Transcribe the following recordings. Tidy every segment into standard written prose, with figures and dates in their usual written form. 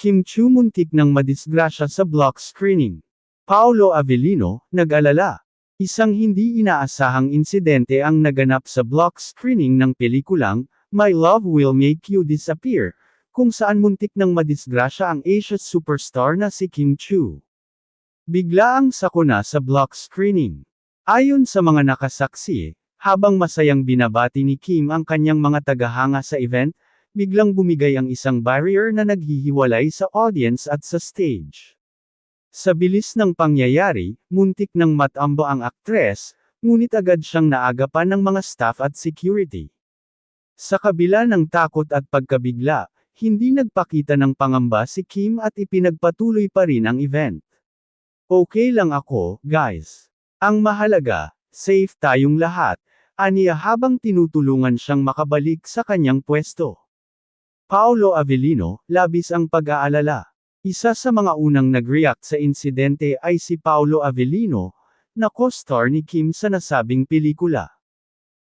Kim Chu muntik ng madisgrasya sa block screening. Paolo Avellino, nag-alala. Isang hindi inaasahang insidente ang naganap sa block screening ng pelikulang, My Love Will Make You Disappear, kung saan muntik ng madisgrasya ang Asia superstar na si Kim Chu. Bigla ang sakuna sa block screening. Ayon sa mga nakasaksi, habang masayang binabati ni Kim ang kanyang mga tagahanga sa event, biglang bumigay ang isang barrier na naghihiwalay sa audience at sa stage. Sa bilis ng pangyayari, muntik ng matamba ang aktres, ngunit agad siyang naagapan ng mga staff at security. Sa kabila ng takot at pagkabigla, hindi nagpakita ng pangamba si Kim at ipinagpatuloy pa rin ang event. Okay lang ako, guys. Ang mahalaga, safe tayong lahat, aniya habang tinutulungan siyang makabalik sa kanyang pwesto. Paolo Avellino, labis ang pag-aalala. Isa sa mga unang nag-react sa insidente ay si Paolo Avellino, na co-star ni Kim sa nasabing pelikula.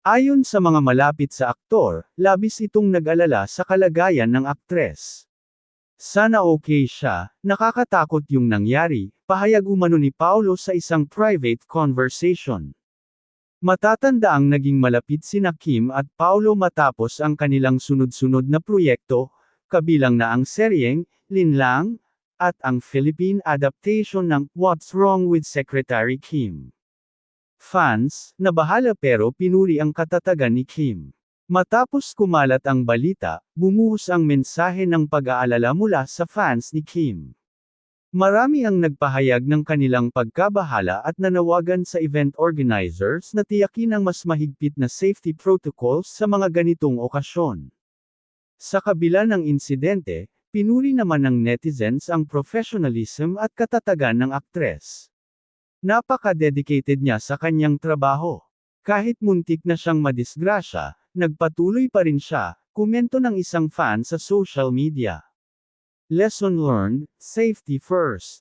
Ayon sa mga malapit sa aktor, labis itong nag-alala sa kalagayan ng aktres. Sana okay siya, nakakatakot yung nangyari, pahayag umano ni Paolo sa isang private conversation. Matatanda ang naging malapit sina Kim at Paolo matapos ang kanilang sunod-sunod na proyekto, kabilang na ang seryeng, Linlang, at ang Philippine adaptation ng What's Wrong with Secretary Kim. Fans, nabahala pero pinuri ang katatagan ni Kim. Matapos kumalat ang balita, bumuhos ang mensahe ng pag-aalala mula sa fans ni Kim. Marami ang nagpahayag ng kanilang pagkabahala at nanawagan sa event organizers na tiyakin ang mas mahigpit na safety protocols sa mga ganitong okasyon. Sa kabila ng insidente, pinuri naman ng netizens ang professionalism at katatagan ng aktres. Napaka-dedicated niya sa kanyang trabaho. Kahit muntik na siyang madisgrasya, nagpatuloy pa rin siya, komento ng isang fan sa social media. Lesson learned, safety first.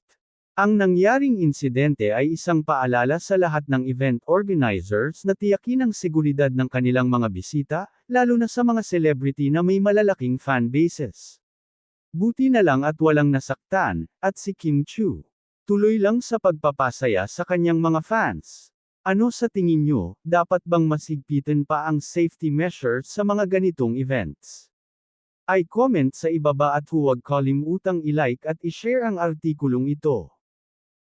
Ang nangyaring insidente ay isang paalala sa lahat ng event organizers na tiyakin ang seguridad ng kanilang mga bisita, lalo na sa mga celebrity na may malalaking fan bases. Buti na lang at walang nasaktan, at si Kim Chu. Tuloy lang sa pagpapasaya sa kanyang mga fans. Ano sa tingin nyo, dapat bang masigpitan pa ang safety measures sa mga ganitong events? I-comment sa ibaba at huwag kalimutang i-like at i-share ang artikulong ito.